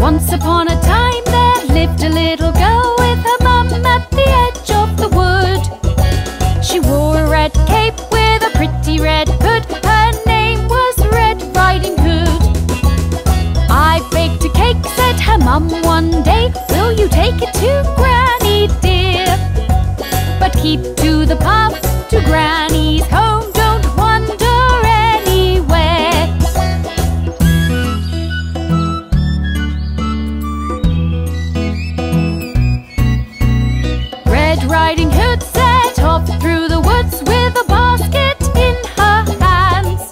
Once upon a time there lived a little girl with her mum at the edge of the wood. She wore a red cape with a pretty red hood. Her name was Red Riding Hood. I baked a cake, said her mum one day. Will you take it to Granny dear? But keep to the path to Granny's home. Don't wander anywhere. Red Riding Hood set off through the woods with a basket in her hands.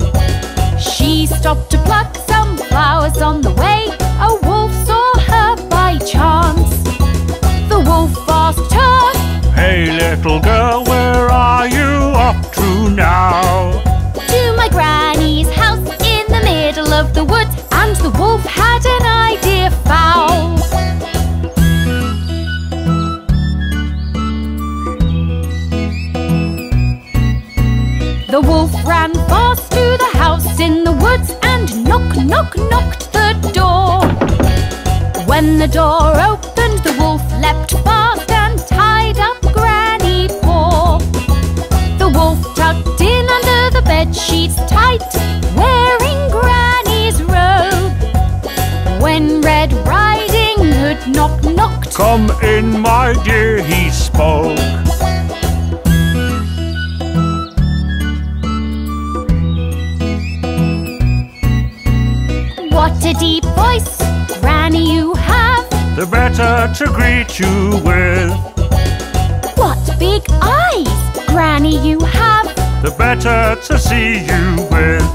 She stopped to pluck some flowers on the way. A wolf saw her by chance. The wolf asked her, "Hey little girl, where are you off to now?" "To my granny's house in the middle of the woods." And the wolf had an idea foul. The wolf ran fast to the house in the woods and knocked the door. When the door opened, the wolf leapt fast and tied up Granny poor. The wolf tucked in under the bed sheets tight, wearing Granny's robe. When Red Riding Hood knocked, "Come in, my dear," he spoke. "What a deep voice, Granny, you have. The better to greet you with. What big eyes, Granny, you have. The better to see you with.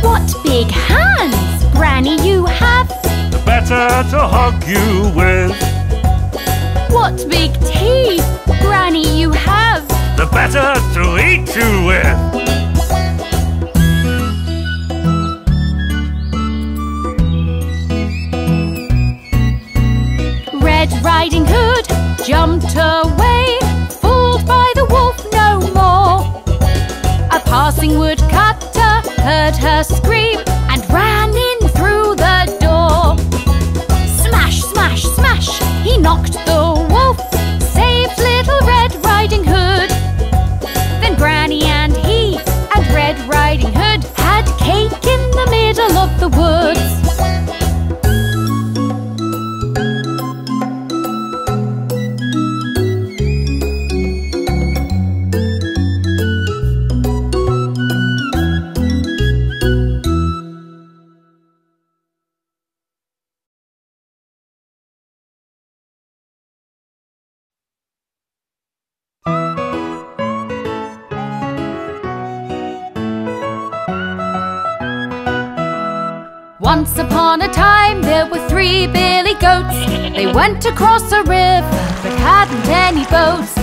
What big hands, Granny, you have. The better to hug you with. What big teeth, Granny, you have. The better to eat you with." Red Riding Hood jumped away, fooled by the wolf no more. A passing woodcutter heard her scream and ran in through the door. Smash, smash, smash, he knocked the wolf, saved little Red Riding Hood. Then Granny and he and Red Riding Hood had cake in the middle of the woods. Once upon a time there were 3 billy goats. They went across a river but hadn't any boats.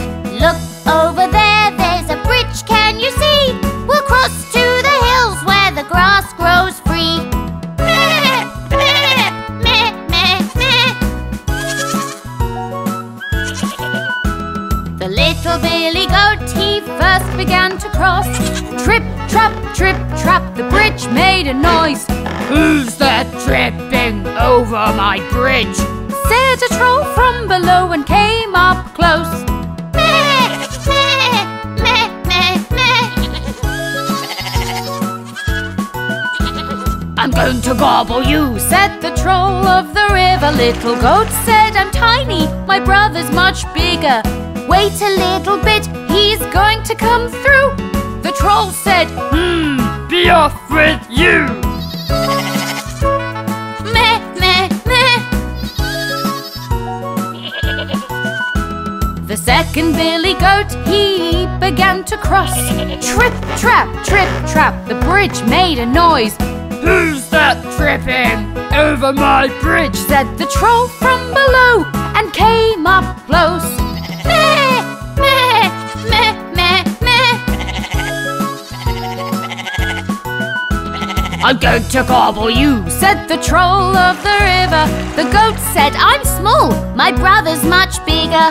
Look over there, there's a bridge, can you see? We'll cross to the hills where the grass grows free. Meh, meh, meh, meh, meh. The little billy goat, he first began to cross. Trip, trap, the bridge made a noise. "Who's that tripping over my bridge?" said a troll from below and came up close. Meh, meh, meh, meh, meh. "I'm going to gobble you," said the troll of the river. Little goat said, "I'm tiny, my brother's much bigger." Wait a little bit, "He's going to come through." The troll said, "Be off with you." meh, meh, meh. The second billy goat, he began to cross. Trip, trap, the bridge made a noise. "Who's that tripping over my bridge?" said the troll from below and came up close. Meh, meh, meh, meh, meh. "I'm going to gobble you," said the troll of the river. The goat said, "I'm small, my brother's much bigger."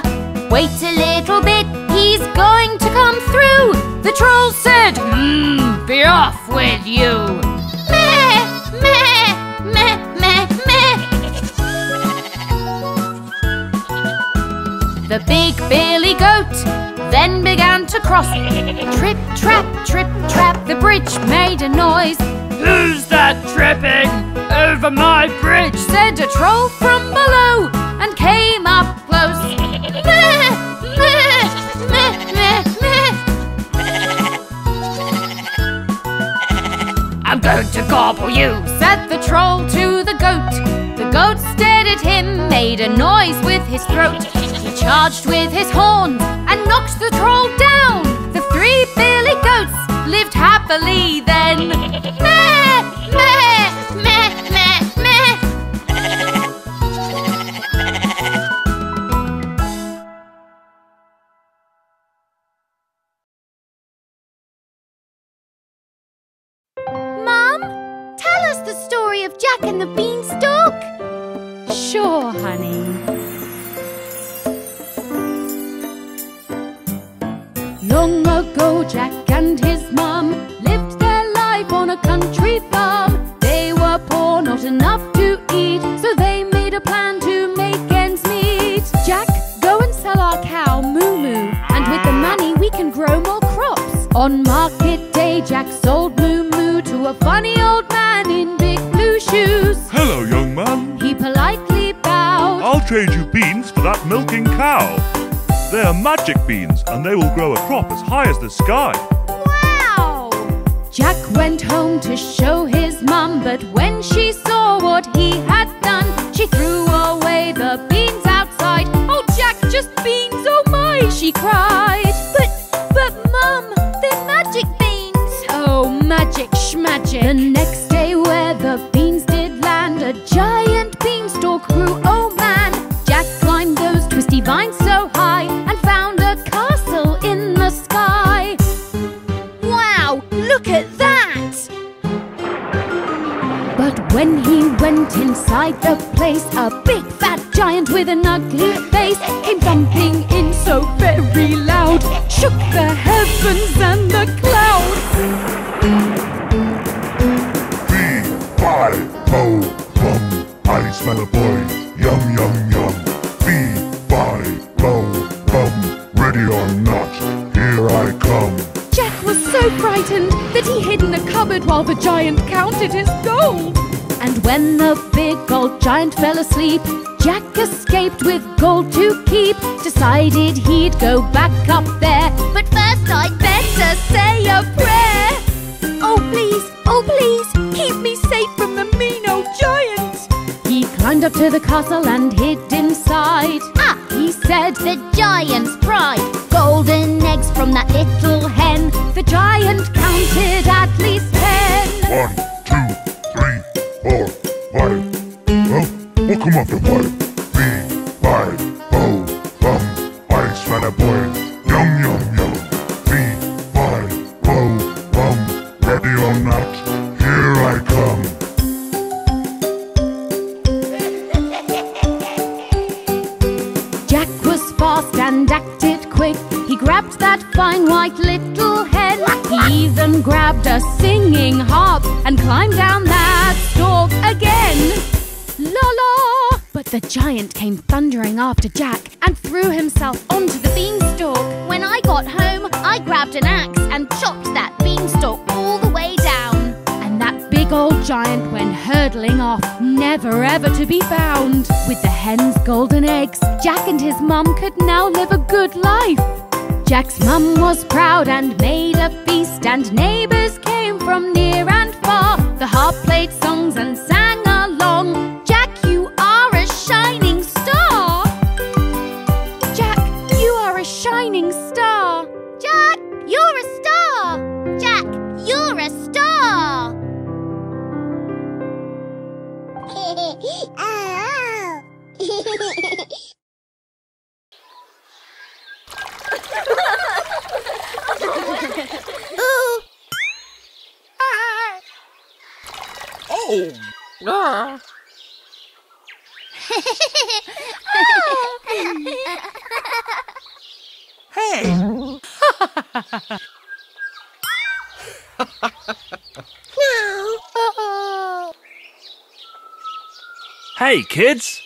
Wait a little bit, he's going to come through. The troll said, "Be off with you." Meh, meh, meh, meh, meh. The big billy goat then began to cross. Trip, trap, the bridge made a noise. Who's that tripping over my bridge? Said a troll from below and came up close. Meh, meh, meh, meh, meh. I'm going to gobble you, said the troll to the goat. The goat stared at him, made a noise with his throat. He charged with his horns and knocked the troll down. The three billy goats lived happily then. Meh, meh, meh, meh, meh. Mum, tell us the story of Jack and the Beanstalk. Sure, honey. Long ago, Jack and his mum lived their life on a country farm. They were poor, not enough to eat, so they made a plan to make ends meet. Jack, go and sell our cow, Moo Moo, and with the money we can grow more crops. On market day, Jack sold Moo Moo to a funny old man in big blue shoes. Hello, young man. He politely bowed. I'll trade you beans for that milking cow. They are magic beans, and they will grow a crop as high as the sky. Wow! Jack went home to show his mum, but when she saw what he had done, she threw away the beans outside. Oh, Jack, just beans, oh my, she cried. But Mum, they're magic beans. Oh, magic schmagic. The next day where the beans did land, a giant beanstalk grew, oh man. Jack climbed those twisty vines so high and found a castle in the sky. Wow, look at that! But when he went inside the place, a big fat giant with an ugly face came thumping in so very loud, shook the heavens and the clouds. B-5-O-Bum, I smell a boy, yum yum yum. B-5-O-Bum, ready or not, here I come. Jack was so frightened that he hid in a cupboard while the giant counted his gold. And when the big old giant fell asleep, Jack escaped with gold to keep. Decided he'd go back up there, but first I'd better say a prayer. Oh please, keep me safe from the mean old giant. He climbed up to the castle and hid inside. Ah, he said, the giant's pride. Golden eggs from that little hen. The giant counted at least 10. 1, 2, 3, 4, 5. Oh, we'll come off the pipe. B-5-O-Bum, I smell a boy, yum yum yum. B-5-O-Bum, ready or not, here I come. Jack was fast and acted quick. He grabbed that fine white little hen. He even grabbed a singing harp and climbed down that stalk again. La la! But the giant came thundering after Jack and threw himself onto the beanstalk. When I got home, I grabbed an axe and chopped that beanstalk all the way down. And that big old giant went hurtling off, never ever to be found. With the hen's golden eggs, Jack and his mum could now live a good life. Jack's mum was proud and made a feast, and neighbours came from near and far. The harp played songs and sang along. Jack, you are a shining star. Jack, you are a shining star. Jack, you're a star. Jack, you're a star. Ooh. Oh! Ah. Hey! Hey, kids!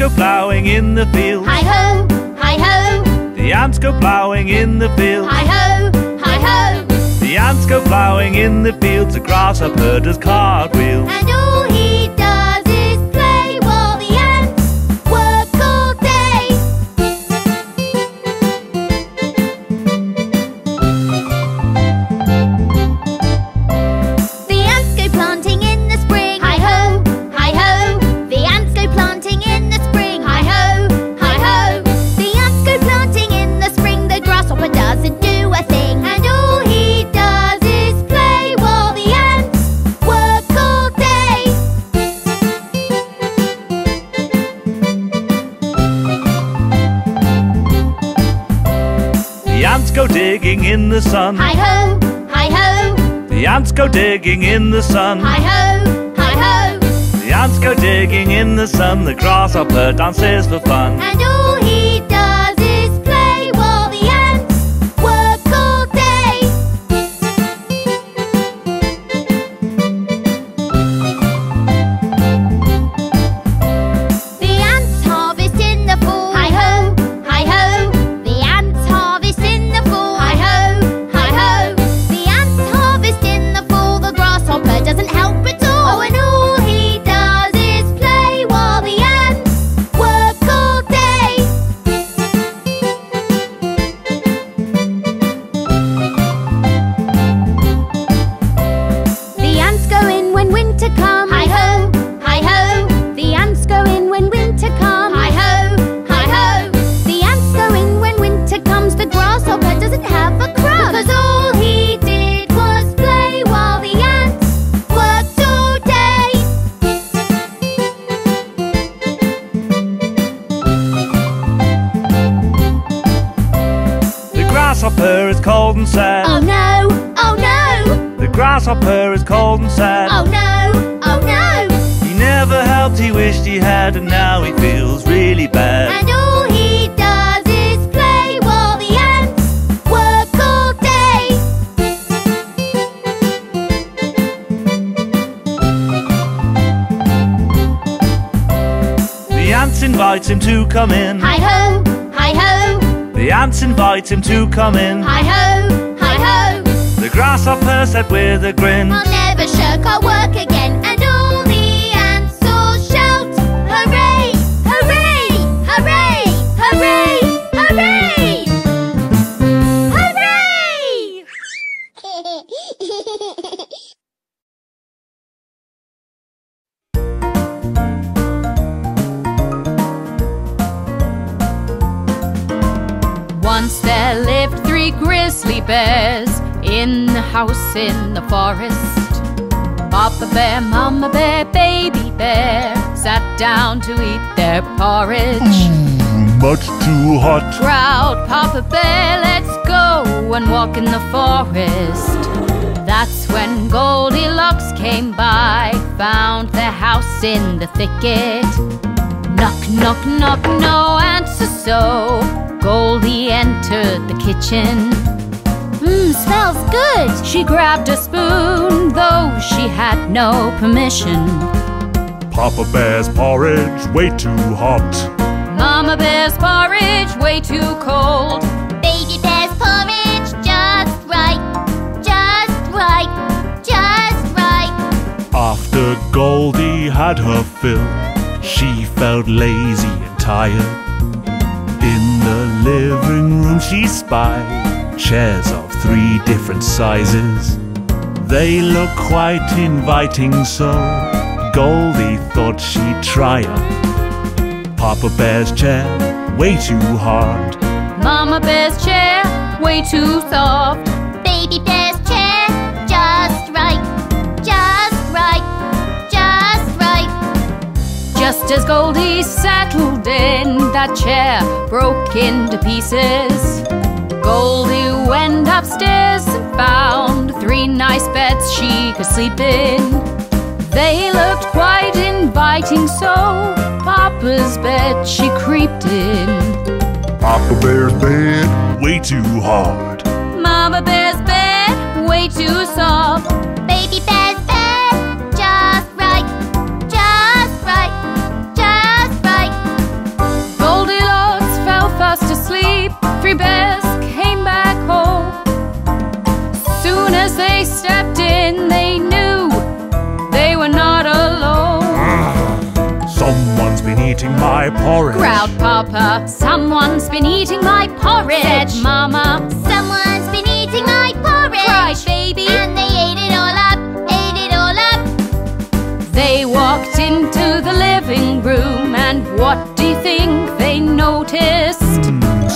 go ploughing in the field. Hi-ho, hi-ho, The ants go ploughing in the field. hi-ho, hi-ho. The ants go ploughing in the fields. The grasshopper does cartwheels. And all he does is play while the ants work all day. The ants go planting in the spring. Hi-ho, hi-ho. The ants go planting in the spring. Hi-ho, hi-ho. The ants go planting in the spring. The grasshopper doesn't do a thing. And all he does is play while the ants work all day. The ants go digging in the sun. Hi-ho, hi-ho. The ants go digging in the sun. Hi-ho, hi-ho. The ants go digging in the sun. The grasshopper dances for fun. And all he does is play while the ants work all day. The ants harvest in the fall. Hi-ho, hi-ho. The ants harvest in the fall. Hi-ho, hi-ho. The ants harvest in the fall. The grasshopper doesn't help at all. Oh, and all he does is play while the ants work all day. The ants go in when winter comes. Hi-ho, hi-ho. The ants go in when winter comes. Hi-ho, hi-ho. The ants go in when winter comes. The grasshopper doesn't have a crumb, because all he did was play while the ants worked all day. The grasshopper is cold and sad. Oh no, oh no, The grasshopper is cold and sad. oh no, oh no. He never helped, he wished he had, and now he feels really bad. And all he does is play while the ants work all day. The ants invite him to come in. Hi-ho, hi-ho, The ants invite him to come in. hi-ho, hi-ho. The grasshopper said with a grin. I'll never shirk our work again. And all the ants all shout, hooray, hooray, hooray, hooray, hooray, hooray! Once there lived 3 grizzly bears in the house in the forest. Papa bear, mama bear, baby bear sat down to eat their porridge. Much too hot. Growled Papa bear, let's go and walk in the forest. That's when Goldilocks came by, found their house in the thicket. Knock, knock, knock, no answer, so Goldie entered the kitchen. Smells good. She grabbed a spoon, though she had no permission. Papa Bear's porridge way too hot. Mama Bear's porridge way too cold. Baby bear's porridge just right, just right, just right. After Goldie had her fill, she felt lazy and tired. In the living room she spied chairs of 3 different sizes. They look quite inviting, so Goldie thought she'd try 'em. Papa Bear's chair, way too hard. Mama Bear's chair, way too soft. Baby bear's chair just right, just right, just right. Just as Goldie settled in, that chair broke into pieces. Goldie went upstairs and found 3 nice beds she could sleep in. They looked quite inviting, so Papa's bed she creeped in. Papa Bear's bed. Way too hard. Mama Bear's bed, way too soft. Baby bear's bed just right, just right, just right. bears came back home. Soon as they stepped in, they knew they were not alone. Someone's been eating my porridge. Growled Papa. Someone's been eating my porridge. Said Mama. Someone's been eating my porridge. Cried Baby. And they ate it all up, ate it all up. They walked into the living room, and what do you think they noticed?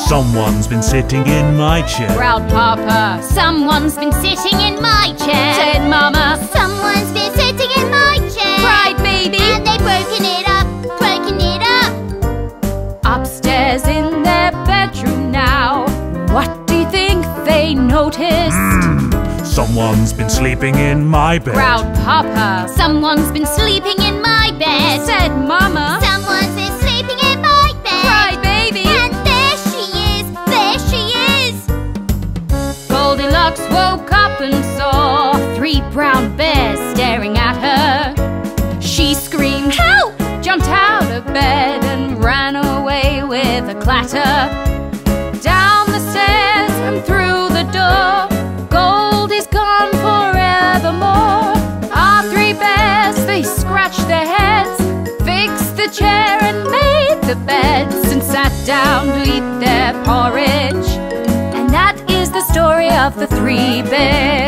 Someone's been sitting in my chair. Growled Papa. Someone's been sitting in my chair. Said Mama. Someone's been sitting in my chair. Cried Baby. And they've broken it up, broken it up. Upstairs in their bedroom now, what do you think they noticed? Someone's been sleeping in my bed. Growled Papa. Someone's been sleeping in my bed. Said Mama. Someone's been sleeping in my bed. Cried Baby. And there she is, there she is. Goldilocks woke up and saw 3 brown bears staring at her. She screamed, "Help!" jumped out of bed and ran away with a clatter. Down the stairs and through the door, Goldie's gone forevermore. Our 3 bears, they scratched their heads, fixed the chair and made the beds, and sat down to eat their porridge. And that is the story of the 3 bears.